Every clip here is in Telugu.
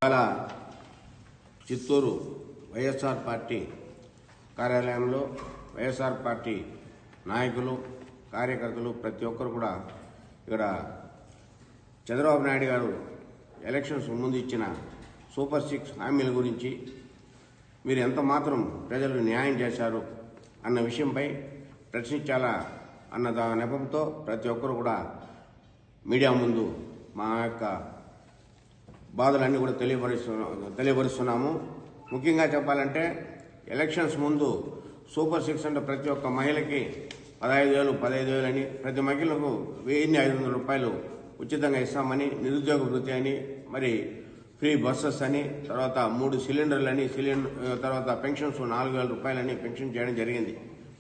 ఇవాళ చిత్తూరు వైఎస్ఆర్ పార్టీ కార్యాలయంలో వైఎస్ఆర్ పార్టీ నాయకులు కార్యకర్తలు ప్రతి ఒక్కరు కూడా ఇక్కడ చంద్రబాబు నాయుడు గారు ఎలక్షన్స్ ముందు ఇచ్చిన సూపర్ 6 హామీల గురించి మీరు ఎంత మాత్రం ప్రజలకు న్యాయం చేశారు అన్న విషయంపై ప్రశ్నించాలా అన్న నెపంతో ప్రతి ఒక్కరు కూడా మీడియా ముందు మా యొక్క బాధలన్నీ కూడా తెలియపరుస్తున్నాము. ముఖ్యంగా చెప్పాలంటే ఎలక్షన్స్ ముందు సూపర్ 6 అంటే ప్రతి ఒక్క మహిళకి 15,000 అని, ప్రతి మహిళకు 1,500 రూపాయలు ఉచితంగా ఇస్తామని, నిరుద్యోగ వృత్తి అని, మరి ఫ్రీ బస్సెస్ అని, తర్వాత 3 సిలిండర్లు అని, తర్వాత పెన్షన్స్ 4,000 రూపాయలని పెన్షన్ చేయడం జరిగింది.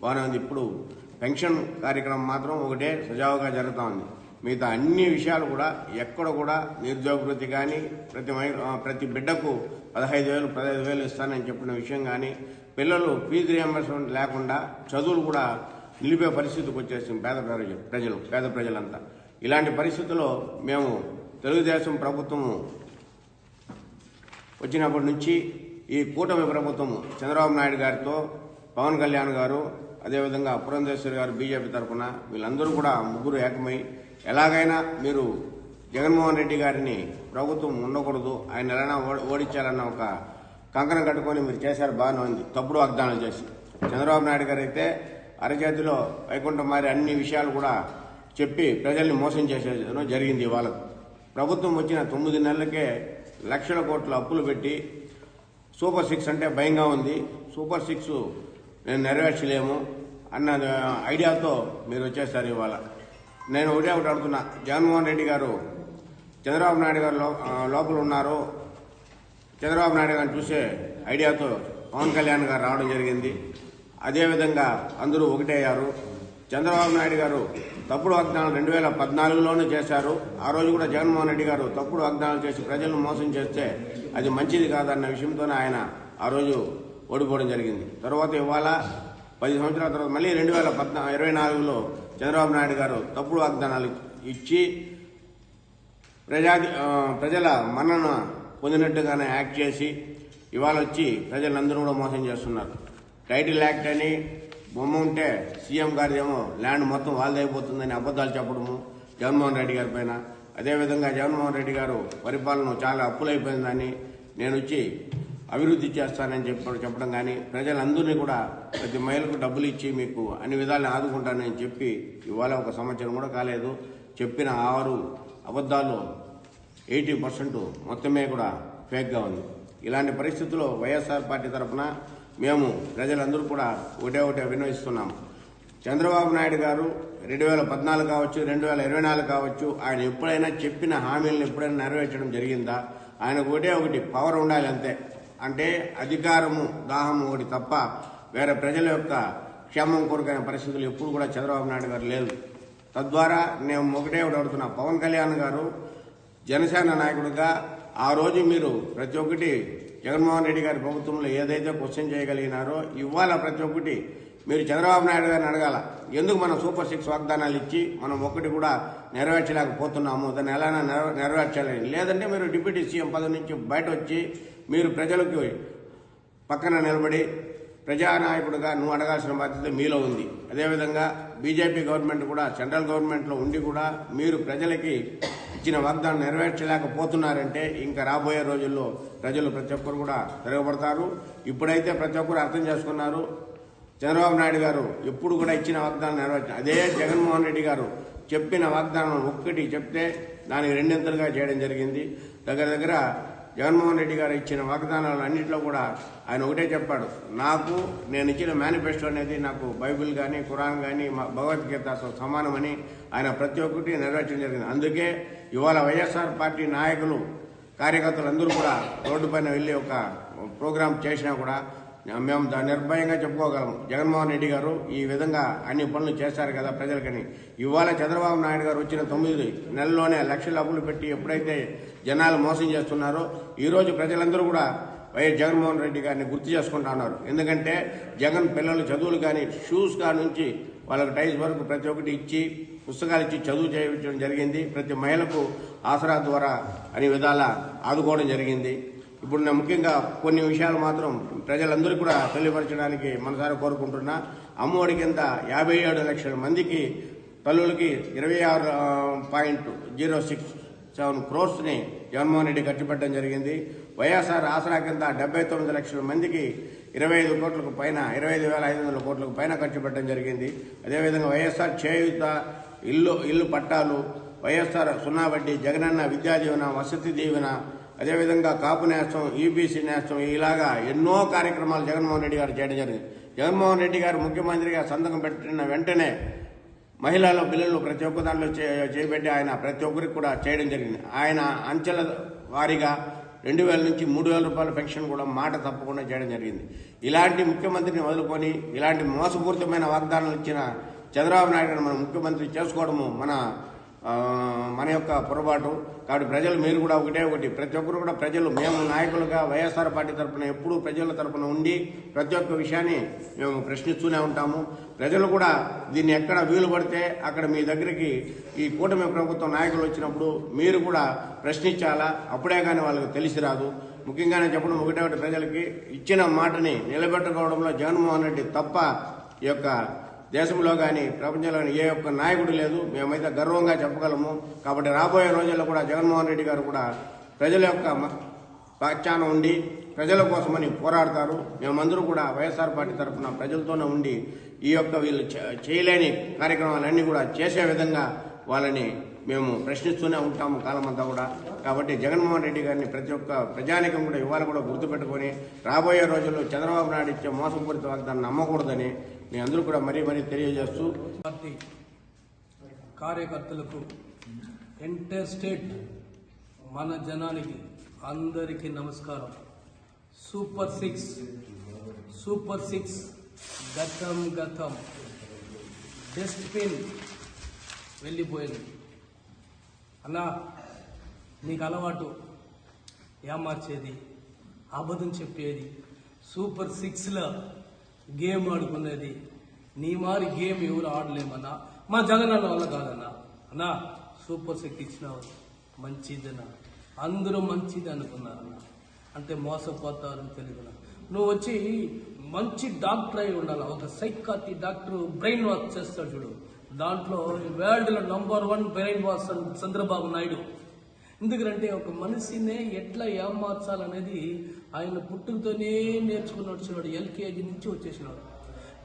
బాగానే ఉంది. ఇప్పుడు పెన్షన్ కార్యక్రమం మాత్రం ఒకటే సజావుగా జరుగుతూ ఉంది. మిగతా అన్ని విషయాలు కూడా ఎక్కడ కూడా నిరుద్యోగ వృత్తి కానీ, ప్రతి బిడ్డకు 15,000 ఇస్తానని చెప్పిన విషయం కానీ, పిల్లలు ఫీజు రియంబర్స్మెంట్ లేకుండా చదువులు కూడా నిలిపే పరిస్థితికి వచ్చేసింది పేద ప్రజలంతా. ఇలాంటి పరిస్థితుల్లో మేము తెలుగుదేశం ప్రభుత్వము వచ్చినప్పటి నుంచి ఈ కూటమి ప్రభుత్వము చంద్రబాబు నాయుడు గారితో, పవన్ కళ్యాణ్ గారు, అదేవిధంగా పురంధేశ్వరి గారు బీజేపీ తరఫున వీళ్ళందరూ కూడా ముగ్గురు ఏకమై ఎలాగైనా మీరు జగన్మోహన్ రెడ్డి గారిని ప్రభుత్వం ఉండకూడదు, ఆయన ఎలా ఓడించాలన్న ఒక కంకణం కట్టుకొని మీరు చేశారు. బాగానే ఉంది. తప్పుడు వాగ్దానాలు చేసి చంద్రబాబు నాయుడు గారు అయితే అరచేతిలో వైకుంఠం మారి అన్ని విషయాలు కూడా చెప్పి ప్రజల్ని మోసం చేసేయడం జరిగింది. ఇవాళ ప్రభుత్వం వచ్చిన 9 నెలలకే లక్షల కోట్ల అప్పులు పెట్టి సూపర్ 6 అంటే భయంగా ఉంది, సూపర్ 6 నేను నెరవేర్చలేము అన్న ఐడియాతో మీరు వచ్చేసారు. ఇవాళ నేను ఒకటి అడుగుతున్నా, జగన్మోహన్ రెడ్డి గారు చంద్రబాబు నాయుడు గారు లోపల ఉన్నారు, చంద్రబాబు నాయుడు గారిని చూసే ఐడియాతో పవన్ కళ్యాణ్ గారు రావడం జరిగింది. అదేవిధంగా అందరూ ఒకటయ్యారు. చంద్రబాబు నాయుడు గారు తప్పుడు వాగ్దానాలు 2014లోనే చేశారు. ఆ రోజు కూడా జగన్మోహన్ రెడ్డి గారు తప్పుడు వాగ్దానాలు చేసి ప్రజలను మోసం చేస్తే అది మంచిది కాదన్న విషయంతోనే ఆయన ఆ రోజు ఓడిపోవడం జరిగింది. తర్వాత ఇవాళ 10 సంవత్సరాల తర్వాత మళ్ళీ 2024లో చంద్రబాబు నాయుడు గారు తప్పుడు వాగ్దానాలు ఇచ్చి ప్రజల మన్నన పొందినట్టుగానే యాక్ట్ చేసి ఇవాళ వచ్చి ప్రజలందరూ కూడా మోసం చేస్తున్నారు. టైటిల్ యాక్ట్ అని బొమ్మ ఉంటే సీఎం గారిదేమో ల్యాండ్ మొత్తం వాళ్ళదైపోతుందని అబద్ధాలు చెప్పడము జగన్మోహన్ రెడ్డి గారి పైన. అదేవిధంగా జగన్మోహన్ రెడ్డి గారు పరిపాలన చాలా అప్పులైపోయిందని నేను వచ్చి అభివృద్ధి చేస్తానని చెప్పడం కానీ, ప్రజలందరినీ కూడా ప్రతి మహిళకు డబ్బులు ఇచ్చి మీకు అన్ని విధాలను ఆదుకుంటానని చెప్పి ఇవాళ 1 సంవత్సరం కూడా కాలేదు. చెప్పిన 6 అబద్ధాలు 80% మొత్తమే కూడా ఫేక్గా ఉంది. ఇలాంటి పరిస్థితుల్లో వైఎస్ఆర్ పార్టీ తరఫున మేము ప్రజలందరూ కూడా ఒకటే విన్నవిస్తున్నాము. చంద్రబాబు నాయుడు గారు 2014 కావచ్చు, 2024 కావచ్చు, ఆయన ఎప్పుడైనా చెప్పిన హామీలను ఎప్పుడైనా నెరవేర్చడం జరిగిందా? ఆయనకు ఒకటి పవర్ ఉండాలి అంతే. అంటే అధికారము దాహము ఒకటి తప్ప వేరే ప్రజల యొక్క క్షేమం కొరకైన పరిస్థితులు ఎప్పుడు కూడా చంద్రబాబు నాయుడు గారు లేదు. తద్వారా నేను ఒకటే అడుగుతున్నా, పవన్ కళ్యాణ్ గారు జనసేన నాయకుడిగా ఆ రోజు మీరు ప్రతి ఒక్కటి జగన్మోహన్ రెడ్డి గారి ప్రభుత్వంలో ఏదైతే క్వశ్చన్ చేయగలిగినారో ఇవాళ ప్రతి ఒక్కటి మీరు చంద్రబాబు నాయుడు గారిని అడగాల. ఎందుకు మనం సూపర్ 6 వాగ్దానాలు ఇచ్చి మనం ఒకటి కూడా నెరవేర్చలేకపోతున్నాము, దాన్ని ఎలా నెరవేర్చాలి? లేదంటే మీరు డిప్యూటీ సీఎం పదవి నుంచి బయట వచ్చి మీరు ప్రజలకు పక్కన నిలబడి ప్రజానాయకుడిగా నువ్వు అడగాల్సిన బాధ్యత మీలో ఉంది. అదేవిధంగా బీజేపీ గవర్నమెంట్ కూడా సెంట్రల్ గవర్నమెంట్లో ఉండి కూడా మీరు ప్రజలకి ఇచ్చిన వాగ్దానం నెరవేర్చలేకపోతున్నారంటే ఇంకా రాబోయే రోజుల్లో ప్రజలు ప్రతి ఒక్కరు కూడా తిరగబడతారు. ఇప్పుడైతే ప్రతి ఒక్కరు అర్థం చేసుకున్నారు, చంద్రబాబు నాయుడు గారు ఎప్పుడు కూడా ఇచ్చిన వాగ్దానం నెరవేర్చారు. అదే జగన్మోహన్ రెడ్డి గారు చెప్పిన వాగ్దానం ఒక్కటి చెప్తే దానికి 2 ఇంతలుగా చేయడం జరిగింది. దగ్గర జగన్మోహన్ రెడ్డి గారు ఇచ్చిన వాగ్దానాలు అన్నింటిలో కూడా ఆయన ఒకటే చెప్పాడు, నేను ఇచ్చిన మేనిఫెస్టో అనేది నాకు బైబిల్ కానీ, ఖురాన్ కానీ, భగవద్గీతతో సమానమని ఆయన ప్రతి ఒక్కటి నెరవేర్చడం జరిగింది. అందుకే ఇవాళ వైఎస్ఆర్ పార్టీ నాయకులు కార్యకర్తలు అందరూ కూడా రోడ్డుపైన వెళ్ళి ఒక ప్రోగ్రాం చేసినా కూడా మేము నిర్భయంగా చెప్పుకోగలం, జగన్మోహన్ రెడ్డి గారు ఈ విధంగా అన్ని పనులు చేశారు కదా ప్రజలకని. ఇవాళ చంద్రబాబు నాయుడు గారు వచ్చిన 9 నెలల్లోనే లక్షల అప్పులు పెట్టి ఎప్పుడైతే జనాలు మోసం చేస్తున్నారో ఈరోజు ప్రజలందరూ కూడా వైఎస్ జగన్మోహన్ రెడ్డి గారిని గుర్తు చేసుకుంటా ఉన్నారు. ఎందుకంటే జగన్ పిల్లలు చదువులు కానీ, షూస్ కాడి నుంచి వాళ్ళకి టైస్ వరకు ప్రతి ఒక్కటి ఇచ్చి, పుస్తకాలు ఇచ్చి చదువు చేయించడం జరిగింది. ప్రతి మహిళకు ఆసరా ద్వారా అన్ని విధాలా ఆదుకోవడం జరిగింది. ఇప్పుడు నేను ముఖ్యంగా కొన్ని విషయాలు మాత్రం ప్రజలందరికీ కూడా తెలియపరచడానికి మనసారి కోరుకుంటున్నా. అమ్మఒడి కింద 57 లక్షల మందికి తల్లులకి 26.067 క్రోర్స్ని జగన్మోహన్ రెడ్డి ఖర్చు పెట్టడం జరిగింది. వైఎస్ఆర్ ఆసరా కింద 79 లక్షల మందికి 25 కోట్లకు పైన 25,500 కోట్లకు పైన ఖర్చు పెట్టడం జరిగింది. అదేవిధంగా వైఎస్ఆర్ చేయూత, ఇల్లు పట్టాలు, వైఎస్ఆర్ 0 వడ్డీ, జగనన్న విద్యా దీవెన, వసతి దీవెన, అదేవిధంగా కాపు నేస్తం, ఈబీసీ నేస్తం, ఇలాగా ఎన్నో కార్యక్రమాలు జగన్మోహన్ రెడ్డి గారు చేయడం జరిగింది. జగన్మోహన్ రెడ్డి గారు ముఖ్యమంత్రిగా సంతకం పెట్టిన వెంటనే మహిళల బిల్లులు ప్రతి ఒక్క దాంట్లో చేపెట్టి ఆయన ప్రతి ఒక్కరికి కూడా చేయడం జరిగింది. ఆయన అంచెల వారీగా 2,000 నుంచి 3,000 రూపాయల పెన్షన్ కూడా మాట తప్పకుండా చేయడం జరిగింది. ఇలాంటి ముఖ్యమంత్రిని వదులుకొని ఇలాంటి మోసపూరితమైన వాగ్దానాలు ఇచ్చిన చంద్రబాబు నాయుడు గారు మన ముఖ్యమంత్రి చేసుకోవడము మన యొక్క పొరపాటు. కాబట్టి ప్రజలు మీరు కూడా ఒకటి ప్రతి ఒక్కరు కూడా ప్రజలు మేము నాయకులుగా వైఎస్ఆర్ పార్టీ తరఫున ఎప్పుడూ ప్రజల తరఫున ఉండి ప్రతి ఒక్క విషయాన్ని మేము ప్రశ్నిస్తూనే ఉంటాము. ప్రజలు కూడా దీన్ని ఎక్కడ వీలు పడితే అక్కడ మీ దగ్గరికి ఈ కూటమి ప్రభుత్వం నాయకులు వచ్చినప్పుడు మీరు కూడా ప్రశ్నించాలా, అప్పుడే కానీ వాళ్ళకి తెలిసి రాదు. ముఖ్యంగానే చెప్పడం ఒకటే ప్రజలకి ఇచ్చిన మాటని నిలబెట్టుకోవడంలో జగన్మోహన్ రెడ్డి తప్ప ఈ యొక్క దేశంలో కానీ ప్రపంచంలో కానీ ఏ ఒక్క నాయకుడు లేదు. మేమైతే గర్వంగా చెప్పగలము. కాబట్టి రాబోయే రోజుల్లో కూడా జగన్మోహన్ రెడ్డి గారు కూడా ప్రజల యొక్క పక్షాన ఉండి ప్రజల కోసమని పోరాడతారు. మేమందరూ కూడా వైఎస్ఆర్ పార్టీ తరఫున ప్రజలతోనే ఉండి ఈ యొక్క వీళ్ళు చేయలేని కార్యక్రమాలన్నీ కూడా చేసే విధంగా వాళ్ళని మేము ప్రశ్నిస్తూనే ఉంటాము కాలమంతా కూడా. కాబట్టి జగన్మోహన్ రెడ్డి గారిని ప్రతి ఒక్క ప్రజానికం కూడా ఇవాళ కూడా గుర్తుపెట్టుకొని రాబోయే రోజుల్లో చంద్రబాబు నాయుడు ఇచ్చే మోసపూరిత వాగ్దాన్ని నమ్మకూడదని మీ అందరూ కూడా మరీ తెలియజేస్తూ పార్టీ కార్యకర్తలకు ఎంటైర్ స్టేట్ మన జనానికి అందరికీ నమస్కారం. సూపర్ సిక్స్ గతం డస్ట్బిన్ వెళ్ళిపోయింది. అన్నా నీకు అలవాటు ఏమార్చేది, అబద్ధం చెప్పేది, సూపర్ 6లో గేమ్ ఆడుకునేది. నీ మారి గేమ్ ఎవరు ఆడలేమన్నా. మా జగనన్న వల్ల కాదన్నా. అన్నా సూపర్ 6 ఇచ్చినావు మంచిదన్నా, అందరూ మంచిది అనుకున్నారన్నా. అంటే మోసపోతారని తెలియదు. నువ్వు వచ్చి మంచి డాక్టర్ అయి ఉండాలి. ఒక సైకాట్రీ డాక్టర్ బ్రెయిన్ వాష్ చేస్తాడు చూడు, దాంట్లో వరల్డ్లో number 1 brain wash Chandrababu Naidu. ఎందుకంటే ఒక మనిషినే ఎట్లా ఏమార్చాలనేది ఆయన పుట్టుకతోనే నేర్చుకుని వచ్చినాడు. ఎల్కేజీ నుంచి వచ్చేసినాడు.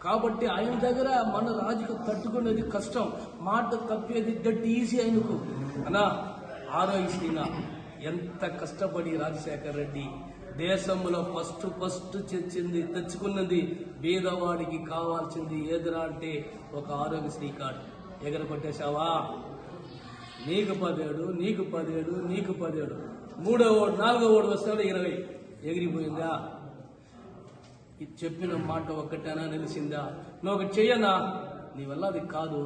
కాబట్టి ఆయన దగ్గర మన రాజుకు తట్టుకునేది కష్టం, మాట తప్పేది దట్ ఈజీ ఆయనకు. అనా ఆరోగ్యశ్రీనా ఎంత కష్టపడి రాజశేఖర్ రెడ్డి దేశంలో ఫస్ట్ తెచ్చుకున్నది బీదవాడికి కావాల్సింది ఏదరా అంటే ఒక ఆరోగ్యశ్రీ కార్డు. ఎగరగొట్టేశావా? నీకు 17 మూడో ఓడు 4వ ఓడు వస్తాడు 20 ఎగిరిపోయిందా? చెప్పిన మాట ఒక్కటేనా నిలిచిందా? నువ్వు ఒకటి చెయ్యనా? నీ వల్ల అది కాదు.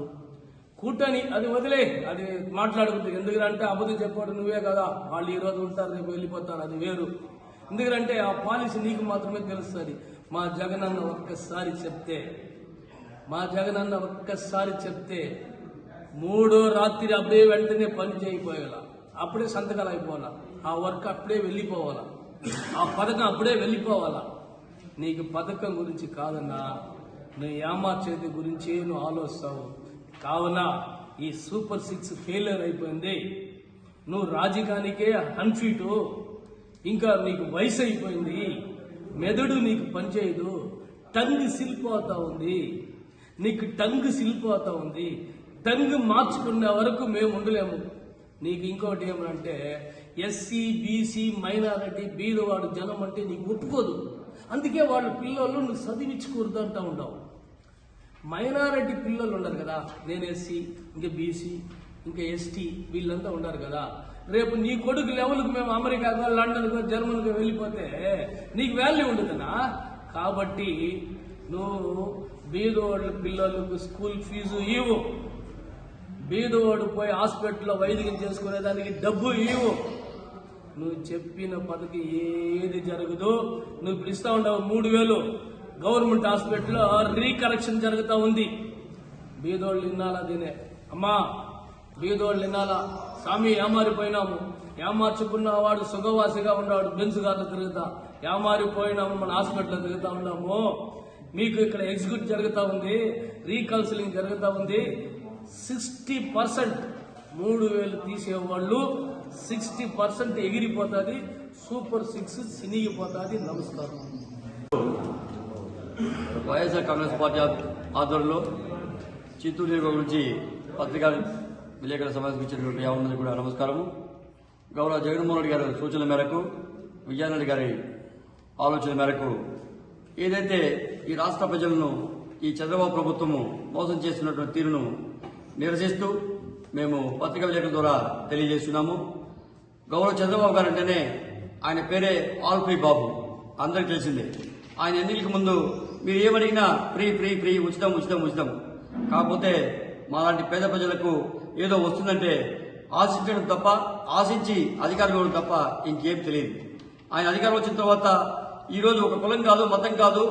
కూటని అది వదిలే, అది మాట్లాడుకుంటుంది. ఎందుకంటే అబద్ధం చెప్పాడు నువ్వే కదా, వాళ్ళు ఈ రోజు ఉంటారు రేపు వెళ్ళిపోతారు, అది వేరు. ఎందుకంటే ఆ పాలసీ నీకు మాత్రమే తెలుస్తుంది. మా జగనన్న ఒక్కసారి చెప్తే 3వ రాత్రి అప్పుడే వెంటనే పని చేయకపోయేలా, అప్పుడే సంతకాలు అయిపోవాలా, ఆ వర్క్ అప్పుడే వెళ్ళిపోవాలా, ఆ పథకం అప్పుడే వెళ్ళిపోవాలా. నీకు పథకం గురించి కాదన్నా, నువ్వు ఏమార్చేది గురించి నువ్వు ఆలోచిస్తావు. కావున ఈ సూపర్ 6 ఫెయిలియర్ అయిపోయింది. నువ్వు రాజకీయానికే అన్ఫిటు, ఇంకా నీకు వయసు అయిపోయింది, మెదడు నీకు పనిచేయదు, టంగ్ సిల్పోతా ఉంది. టంగ్ మార్చుకునే వరకు మేము ఉండలేము. నీకు ఇంకోటి ఏమంటే ఎస్సీ బీసీ మైనారిటీ బీదవాడు జనం అంటే నీకు ఒప్పుకోదు. అందుకే వాళ్ళ పిల్లలు నువ్వు చదివించుకూడదు అంటూ ఉండవు. మైనారిటీ పిల్లలు ఉండరు కదా, నేను ఎస్సీ, ఇంకా బీసీ, ఇంకా ఎస్టీ, వీళ్ళంతా ఉండరు కదా. రేపు నీ కొడుకు లెవెల్కి మేము అమెరికాకో లండన్కో జర్మన్కో వెళ్ళిపోతే నీకు వాల్యూ ఉండదనా. కాబట్టి నువ్వు బీదవాళ్ళ పిల్లలకు స్కూల్ ఫీజు ఇవ్వు, బీదవాడు పోయి హాస్పిటల్లో వైద్యం చేసుకునేదానికి డబ్బు ఇవ్వు. నువ్వు చెప్పిన పథకం ఏది జరగదు. నువ్వు ఇప్పుడు ఇస్తా ఉండవు 3,000 గవర్నమెంట్ హాస్పిటల్లో రీకరెక్షన్ జరుగుతూ ఉంది. బీదోళ్ళు ఇన్నాళ్ళ దీనే. అమ్మా బీదోళ్ళు వినాలా స్వామి ఏమారిపోయినాము, ఏమార్చుకున్నవాడు సుఖవాసిగా ఉన్నాడు బెంచ్ గారు తిరుగుతా, ఏమారిపోయినాము మన హాస్పిటల్లో తిరుగుతా ఉన్నాము. మీకు ఇక్కడ ఎగ్జిక్యూట్ జరుగుతూ ఉంది, రీకౌన్సిలింగ్ జరుగుతూ ఉంది. 60% 3,000 తీసేవాళ్ళు 60% ఎగిరిపోతుంది, సూపర్ 6 సినిగిపోతుంది. నమస్కారం. వైఎస్ఆర్ కాంగ్రెస్ పార్టీ ఆధ్వర్యంలో చిత్తూరు నియోజకవర్గం నుంచి పత్రికా విలేకరుల సమావేశం ఇచ్చినటువంటి యావన్నది కూడా నమస్కారము. గౌరవ జగన్మోహన్ రెడ్డి గారి సూచనల మేరకు, విజయారెడ్డి గారి ఆలోచన మేరకు ఏదైతే ఈ రాష్ట్ర ప్రజలను ఈ చంద్రబాబు ప్రభుత్వము మోసం చేస్తున్నటువంటి తీరును నిరసిస్తూ మేము పత్రికా విలేకరుల ద్వారా తెలియజేస్తున్నాము. గౌరవ చంద్రబాబు గారు అంటేనే ఆయన పేరే ఆల్ ఫ్రీ బాబు, అందరికీ తెలిసిందే. ఆయన ఎన్నికలకు ముందు మీరు ఏమడిగినా ఫ్రీ ఫ్రీ ఫ్రీ, ఉచితం ఉచితం ఉచితం. కాకపోతే మాలాంటి పేద ప్రజలకు ఏదో వస్తుందంటే ఆశించడం తప్ప, ఆశించి అధికారం ఇవ్వడం తప్ప ఇంకేం తెలియదు. ఆయన అధికారం వచ్చిన తర్వాత ఈరోజు ఒక కులం కాదు, మతం కాదు,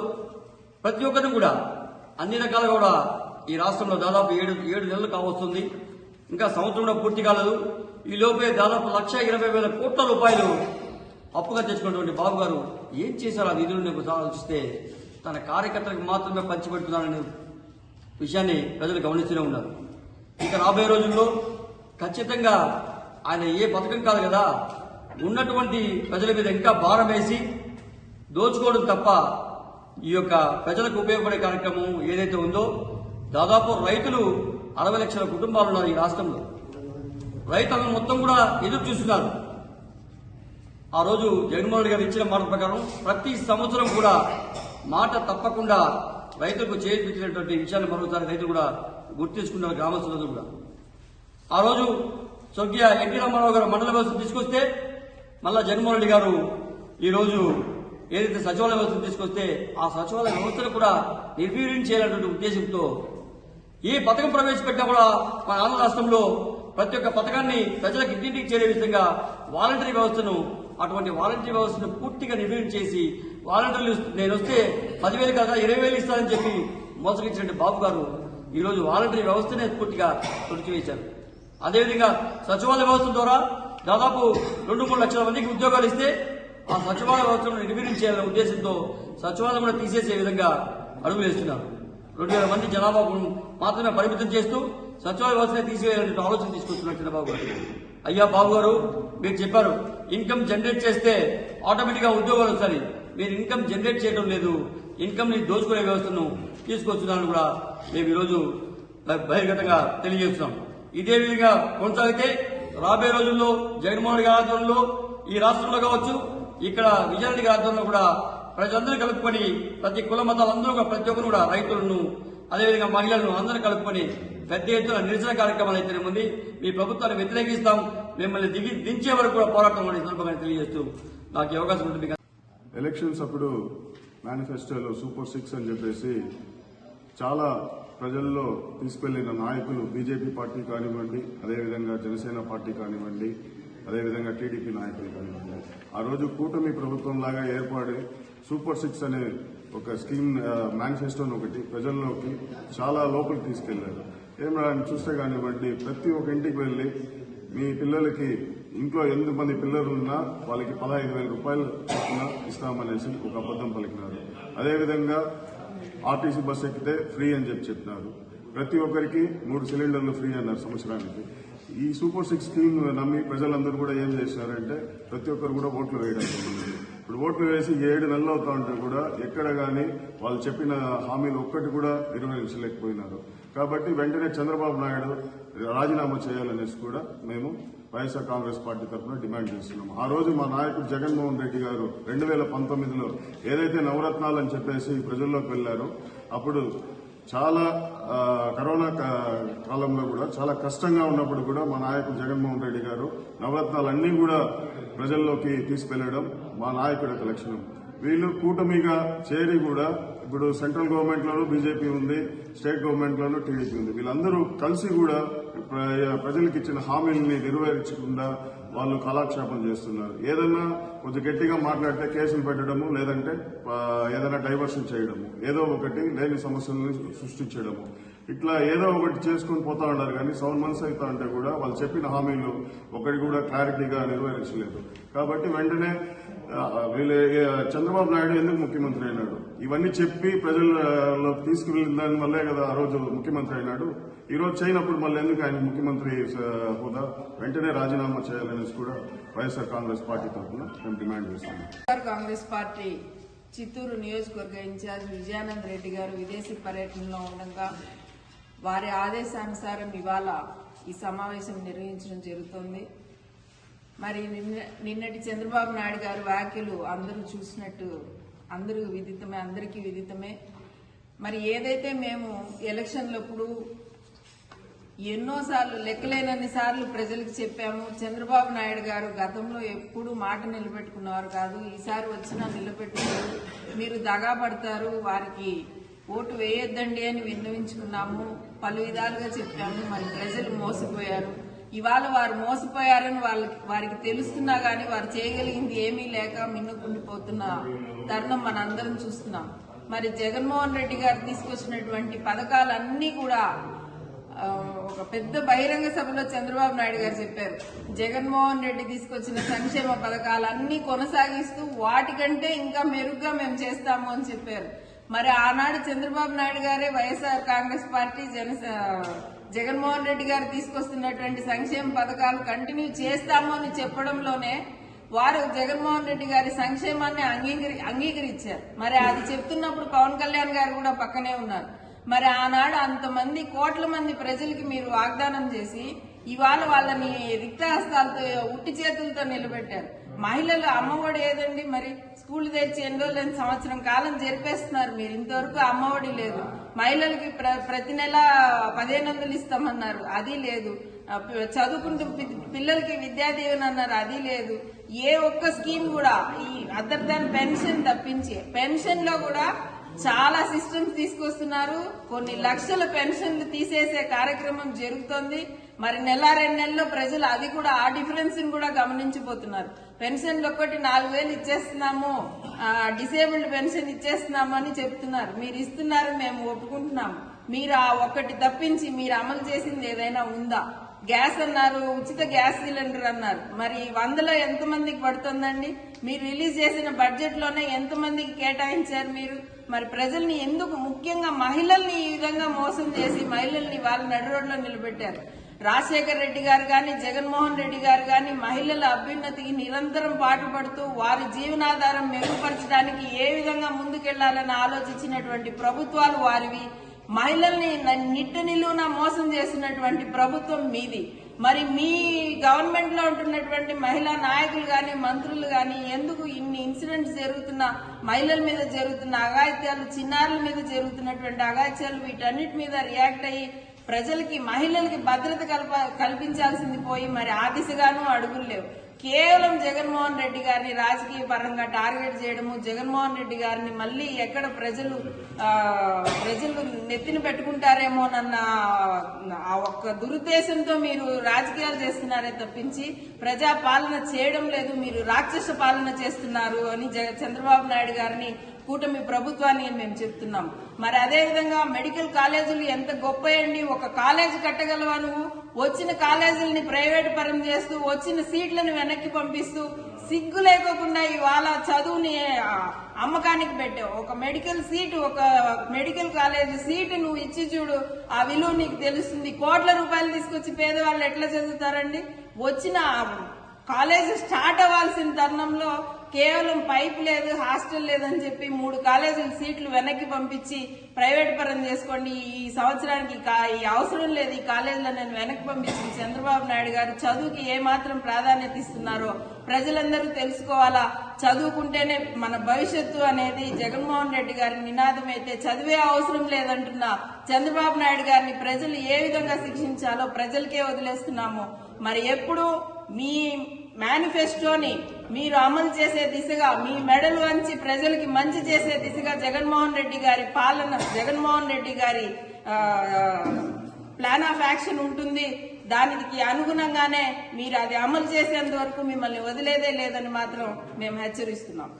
ప్రతి ఒక్కరిని కూడా అన్ని రకాలుగా కూడా ఈ రాష్ట్రంలో దాదాపు ఏడు నెలలు కావస్తుంది. ఇంకా సంవత్సరం కూడా పూర్తి కాలేదు. ఈ లోపే దాదాపు 1,20,000 కోట్ల రూపాయలు అప్పుగా తెచ్చుకున్నటువంటి బాబు గారు ఏం చేశారు? ఆ నిధులను ఆలోచిస్తే తన కార్యకర్తలకు మాత్రమే పంచిపెడుతున్నారనే విషయాన్ని ప్రజలు గమనిస్తూనే ఉన్నారు. ఇక రాబోయే రోజుల్లో ఖచ్చితంగా ఆయన ఏ పథకం కాదు కదా, ఉన్నటువంటి ప్రజల మీద ఇంకా భారం వేసి దోచుకోవడం తప్ప ఈ యొక్క ప్రజలకు ఉపయోగపడే కార్యక్రమం ఏదైతే ఉందో, దాదాపు రైతులు 60 లక్షల కుటుంబాలు ఉన్నారు ఈ రాష్ట్రంలో. రైతులను మొత్తం కూడా ఎదురు చూస్తున్నారు. ఆ రోజు జగన్మోహన్ రెడ్డి గారు ఇచ్చిన మాట ప్రకారం ప్రతి సంవత్సరం కూడా మాట తప్పకుండా రైతులకు చేయించినటువంటి విషయాన్ని మరోసారి రైతులు కూడా గుర్తించుకున్నారు, గ్రామస్తులందరూ కూడా. ఆ రోజు స్వర్గీయ ఎన్టీ రామారావు గారు మండల వ్యవస్థ తీసుకొస్తే, మళ్ళా జగన్మోహన్ రెడ్డి గారు ఈ రోజు ఏదైతే సచివాలయ వ్యవస్థ తీసుకొస్తే ఆ సచివాలయ వ్యవస్థను కూడా నిర్వీర్యం చేయాలనేటువంటి ఉద్దేశంతో ఏ పథకం ప్రవేశపెట్టినా కూడా మన ఆంధ్ర రాష్ట్రంలో ప్రతి ఒక్క పథకాన్ని ప్రజలకు ఇంటింటికి చేరే విధంగా వాలంటరీ వ్యవస్థను, అటువంటి వాలంటరీ వ్యవస్థను పూర్తిగా నిర్వీర్యం చేసి, వాలంటీర్లు నేను వస్తే 10,000 కాక 20,000 ఇస్తానని చెప్పి మోసగించిన బాబు గారు ఈ రోజు వాలంటరీ వ్యవస్థనే పూర్తిగా తొలిచివేశారు. అదేవిధంగా సచివాలయ వ్యవస్థ ద్వారా దాదాపు 2-3 లక్షల మందికి ఉద్యోగాలు ఇస్తే ఆ సచివాలయ వ్యవస్థను నిర్వీర్యం చేయాలనే ఉద్దేశంతో సచివాలయం కూడా తీసేసే విధంగా అడుగులు వేస్తున్నారు. 2,000 మంది జనాభాకు మాత్రమే పరిమితం చేస్తూ సచివాలయ వ్యవస్థనే తీసివేయాలనే ఆలోచన తీసుకొస్తున్నారు చంద్రబాబు గారు. అయ్యా బాబు గారు, మీరు చెప్పారు ఇన్కమ్ జనరేట్ చేస్తే ఆటోమేటిక్ గా ఉద్యోగాలు వస్తాయి. మీరు ఇన్కమ్ జనరేట్ చేయడం లేదు, ఇన్కమ్ ని దోచుకునే వ్యవస్థను తీసుకొస్తున్నారని కూడా మేము ఈరోజు బహిర్గతంగా తెలియజేస్తున్నాం. ఇదే విధంగా కొనసాగితే రాబోయే రోజుల్లో జగన్మోహన్ రెడ్డి గారి ఆధ్వర్యంలో ఈ రాష్ట్రంలో కావచ్చు, ఇక్కడ విజయారెడ్డి గారి ఆధ్వర్యంలో కూడా ప్రజలందరూ కలుపుకొని ప్రతి కుల మతాలందరూ ప్రతి ఒక్కరు కూడా రైతులను, అదేవిధంగా మహిళలను అందరూ కలుపుకొని పెద్ద ఎత్తున నిరసన కార్యక్రమాలు అయితే ఉంది. మీ ప్రభుత్వాన్ని వ్యతిరేకిస్తాం, మిమ్మల్ని దించే వరకు కూడా పోరాటం అనే సందర్భంగా తెలియజేస్తూ నాకు ఈ అవకాశం ఉంటుంది. ఎలక్షన్స్ అప్పుడు మేనిఫెస్టోలో సూపర్ 6 అని చెప్పేసి చాలా ప్రజల్లో తీసుకెళ్లిన నాయకులు బీజేపీ పార్టీ కానివ్వండి, అదేవిధంగా జనసేన పార్టీ కానివ్వండి, అదేవిధంగా టీడీపీ నాయకులు కానివ్వండి, ఆ రోజు కూటమి ప్రభుత్వం లాగా ఏర్పడి సూపర్ 6 అనే ఒక స్కీమ్ మేనిఫెస్టోని ఒకటి ప్రజల్లోకి చాలా లోపలికి తీసుకెళ్లారు. ఏమన్నా చూస్తే కానివ్వండి, ప్రతి ఒక్క ఇంటికి వెళ్లి మీ పిల్లలకి ఇంట్లో 8 మంది పిల్లలు ఉన్నా వాళ్ళకి 15,000 రూపాయలు చొప్పున ఇస్తామనేసి ఒక అబద్దం పలికినారు. అదేవిధంగా ఆర్టీసీ బస్ ఎక్కితే ఫ్రీ అని చెప్పినారు. ప్రతి ఒక్కరికి 3 సిలిండర్లు ఫ్రీ అన్నారు సంవత్సరానికి. ఈ సూపర్ 6 స్కీమ్ నమ్మి ప్రజలందరూ కూడా ఏం చేశారంటే ప్రతి ఒక్కరు కూడా ఓట్లు వేయడానికి ఉంది. ఇప్పుడు ఓట్లు వేసి 7 నెలలు అవుతా ఉంటే కూడా ఎక్కడ గానీ వాళ్ళు చెప్పిన హామీలు ఒక్కటి కూడా నెరవేర్చలేకపోయినారు. కాబట్టి వెంటనే చంద్రబాబు నాయుడు రాజీనామా చేయాలనేసి కూడా మేము వైఎస్ఆర్ కాంగ్రెస్ పార్టీ తరఫున డిమాండ్ చేస్తున్నాము. ఆ రోజు మా నాయకుడు జగన్మోహన్ రెడ్డి గారు 2019లో ఏదైతే నవరత్నాలు అని చెప్పేసి ప్రజల్లోకి వెళ్లారో, అప్పుడు చాలా కరోనా కాలంలో కూడా చాలా కష్టంగా ఉన్నప్పుడు కూడా మా నాయకుడు జగన్మోహన్ రెడ్డి గారు నవరత్నాలన్నీ కూడా ప్రజల్లోకి తీసుకెళ్లడం మా నాయకుడి యొక్క లక్షణం. వీళ్ళు కూటమిగా చేరి కూడా ఇప్పుడు సెంట్రల్ గవర్నమెంట్ లోనూ బీజేపీ ఉంది, స్టేట్ గవర్నమెంట్ లోనూ టీడీపీ ఉంది. వీళ్ళందరూ కలిసి కూడా ప్రజలకు ఇచ్చిన హామీలని నెరవేర్చకుండా వాళ్ళు కాలక్షేపం చేస్తున్నారు. ఏదన్నా కొంచెం గట్టిగా మాట్లాడితే కేసులు పెట్టడము, లేదంటే ఏదైనా డైవర్షన్ చేయడము, ఏదో ఒకటి లేని సమస్యలను సృష్టించడము. ఇట్లా ఏదో ఒకటి చేసుకుని పోతా ఉన్నారు. కానీ 7 months అవుతా ఉంటే కూడా వాళ్ళు చెప్పిన హామీలు ఒకటి కూడా క్లారిటీగా నెరవేర్చలేదు. కాబట్టి వెంటనే చంద్రబాబు నాయుడు ఎందుకు ముఖ్యమంత్రి అయినాడు? ఇవన్నీ చెప్పి ప్రజల్లో తీసుకువెళ్ళిన దాని వల్లే కదా ఆ రోజు ముఖ్యమంత్రి అయినాడు. ఈ రోజు చేయనప్పుడు మళ్ళీ ఎందుకు ఆయన ముఖ్యమంత్రి హోదా? వెంటనే రాజీనామా చేయాలనేసి కూడా వైఎస్ఆర్ కాంగ్రెస్ పార్టీ తరఫున మేము డిమాండ్ చేస్తున్నాం. కాంగ్రెస్ పార్టీ చిత్తూరు నియోజకవర్గ ఇన్ఛార్జ్ విజయానంద్ రెడ్డి గారు విదేశీ పర్యటనలో ఉండగా వారి ఆదేశానుసారం ఇవాళ ఈ సమావేశం నిర్వహించడం జరుగుతోంది. మరి నిన్నటి చంద్రబాబు నాయుడు గారి వ్యాఖ్యలు అందరూ చూసినట్టు అందరికీ విదితమే. మరి ఏదైతే మేము ఎలక్షన్లప్పుడు ఎన్నోసార్లు లెక్కలేనన్ని సార్లు ప్రజలకు చెప్పాము, చంద్రబాబు నాయుడు గారు గతంలో ఎప్పుడూ మాట నిలబెట్టుకున్నవారు కాదు, ఈసారి వచ్చినా నిలబెట్టుకోరు, మీరు దగా పడతారు, వారికి ఓటు వేయొద్దండి అని విన్నవించుకున్నాము, పలు విధాలుగా చెప్పాము. మరి ప్రజలు మోసపోయారు. ఇవాళ వారు మోసపోయారని వారికి తెలుస్తున్నా గానీ వారు చేయగలిగింది ఏమీ లేక మిన్నుకుండిపోతున్న తరుణం మనందరం చూస్తున్నాం. మరి జగన్మోహన్ రెడ్డి గారు తీసుకొచ్చినటువంటి పథకాలన్నీ కూడా ఒక పెద్ద బహిరంగ సభలో చంద్రబాబు నాయుడు గారు చెప్పారు, జగన్మోహన్ రెడ్డి తీసుకొచ్చిన సంక్షేమ పథకాలన్నీ కొనసాగిస్తూ వాటికంటే ఇంకా మెరుగ్గా మేము చేస్తాము అని చెప్పారు. మరి ఆనాడు చంద్రబాబు నాయుడు గారే వైఎస్ఆర్ కాంగ్రెస్ పార్టీ జగన్మోహన్ రెడ్డి గారు తీసుకొస్తున్నటువంటి సంక్షేమ పథకాలు కంటిన్యూ చేస్తాము అని చెప్పడంలోనే వారు జగన్మోహన్ రెడ్డి గారి సంక్షేమాన్ని అంగీకరించారు. మరి అది చెప్తున్నప్పుడు పవన్ కళ్యాణ్ గారు కూడా పక్కనే ఉన్నారు. మరి ఆనాడు అంతమంది కోట్ల మంది ప్రజలకి మీరు వాగ్దానం చేసి ఇవాళ వాళ్ళని రిక్తహస్తాలతో ఉట్టి చేతులతో నిలబెట్టారు. మహిళలు అమ్మఒడి ఏదండి? మరి స్కూల్ తెరిచి ఎన్ని రోజులు సంవత్సరం కాలం జరిపేస్తున్నారు. మీరు ఇంతవరకు అమ్మఒడి లేదు. మహిళలకి ప్రతి నెల 1500 ఇస్తామన్నారు, అది లేదు. చదువుకుంటూ పిల్లలకి విద్యా దీవెన అన్నారు, అది లేదు. ఏ ఒక్క స్కీమ్ కూడా ఈ అదర్ దాన్ పెన్షన్ తప్పించి పెన్షన్ లో కూడా చాలా సిస్టమ్స్ తీసుకొస్తున్నారు. కొన్ని లక్షల పెన్షన్లు తీసేసే కార్యక్రమం జరుగుతోంది. మరి నెల 2 నెలల్లో ప్రజలు అది కూడా ఆ డిఫరెన్స్ కూడా గమనించిపోతున్నారు. పెన్షన్లు ఒక్కటి 4000 ఇచ్చేస్తున్నాము, డిసేబుల్డ్ పెన్షన్ ఇచ్చేస్తున్నాము అని చెప్తున్నారు. మీరు ఇస్తున్నారు, మేము ఒప్పుకుంటున్నాము. మీరు ఆ ఒక్కటి తప్పించి మీరు అమలు చేసింది ఏదైనా ఉందా? గ్యాస్ అన్నారు, ఉచిత గ్యాస్ సిలిండర్ అన్నారు. మరి 100లో ఎంతమందికి పడుతుందండి? మీరు రిలీజ్ చేసిన బడ్జెట్ లోనే ఎంతమందికి కేటాయించారు మీరు? మరి ప్రజల్ని ఎందుకు, ముఖ్యంగా మహిళల్ని ఈ విధంగా మోసం చేసి మహిళల్ని వాళ్ళ నడి రోడ్లో నిలబెట్టారు? రాజశేఖర్ రెడ్డి గారు గాని జగన్మోహన్ రెడ్డి గారు గాని మహిళల అభ్యున్నతికి నిరంతరం పాటుపడుతూ వారి జీవనాధారం మెరుగుపరచడానికి ఏ విధంగా ముందుకెళ్లాలని ఆలోచించినటువంటి ప్రభుత్వాలు వారివి. మహిళల్ని నిట్ట నిలువున మోసం చేసినటువంటి ప్రభుత్వం మీది. మరి మీ గవర్నమెంట్ లో ఉంటున్నటువంటి మహిళా నాయకులు గాని మంత్రులు గాని ఎందుకు ఇన్ని ఇన్సిడెంట్స్ జరుగుతున్న, మహిళల మీద జరుగుతున్న అఘాయిత్యాలు, చిన్నారుల మీద జరుగుతున్నటువంటి అఘాయిత్యాలు, వీటన్నిటి మీద రియాక్ట్ అయ్యి ప్రజలకి మహిళలకి భద్రత కల్పించాల్సింది పోయి మరి ఆ దిశగానూ అడుగులు లేవు. కేవలం జగన్మోహన్ రెడ్డి గారిని రాజకీయ పరంగా టార్గెట్ చేయడము, జగన్మోహన్ రెడ్డి గారిని మళ్ళీ ఎక్కడ ప్రజలు నెత్తిన పెట్టుకుంటారేమోనన్న ఆ ఒక్క దురుద్దేశంతో మీరు రాజకీయాలు చేస్తున్నారే తప్పించి ప్రజా పాలన చేయడం లేదు. మీరు రాక్షస పాలన చేస్తున్నారు అని చంద్రబాబు నాయుడు గారిని, కూటమి ప్రభుత్వాన్ని మేము చెప్తున్నాం. మరి అదే విధంగా మెడికల్ కాలేజీలు ఎంత గొప్పయండి. ఒక కాలేజీ కట్టగలవా నువ్వు? వచ్చిన కాలేజీలని ప్రైవేట్ పరం చేస్తూ, వచ్చిన సీట్లను వెనక్కి పంపిస్తూ, సిగ్గు లేకోకుండా ఇవాళ చదువుని అమ్మకానికి పెట్టావు. ఒక మెడికల్ సీటు, ఒక మెడికల్ కాలేజ్ సీటు నువ్వు ఇచ్చి చూడు, ఆ విలువ నీకు తెలుస్తుంది. కోట్ల రూపాయలు తీసుకొచ్చి పేదవాళ్ళు ఎట్లా చదువుతారండి? వచ్చిన కాలేజ్ స్టార్ట్ అవ్వాల్సిన తరుణంలో కేవలం పైప్ లేదు, హాస్టల్ లేదని చెప్పి 3 కాలేజీల సీట్లు వెనక్కి పంపించి ప్రైవేట్ పరం చేసుకోండి, ఈ సంవత్సరానికి ఈ అవసరం లేదు ఈ కాలేజీలో నేను వెనక్కి పంపించిన చంద్రబాబు నాయుడు గారు చదువుకి ఏమాత్రం ప్రాధాన్యత ఇస్తున్నారో ప్రజలందరూ తెలుసుకోవాలా. చదువుకుంటేనే మన భవిష్యత్తు అనేది జగన్మోహన్ రెడ్డి గారి నినాదం అయితే, చదివే అవసరం లేదంటున్న చంద్రబాబు నాయుడు గారిని ప్రజలు ఏ విధంగా శిక్షించాలో ప్రజలకే వదిలేస్తున్నాము. మరి ఎప్పుడు మీ మేనిఫెస్టోని మీరు అమలు చేసే దిశగా, మీ మెడలు వంచి ప్రజలకి మంచి చేసే దిశగా జగన్మోహన్ రెడ్డి గారి పాలన, జగన్మోహన్ రెడ్డి గారి ప్లాన్ ఆఫ్ యాక్షన్ ఉంటుంది. దానికి అనుగుణంగానే మీరు అది అమలు చేసేంత వరకు మిమ్మల్ని వదిలేదే లేదని మాత్రం మేము హెచ్చరిస్తున్నాం.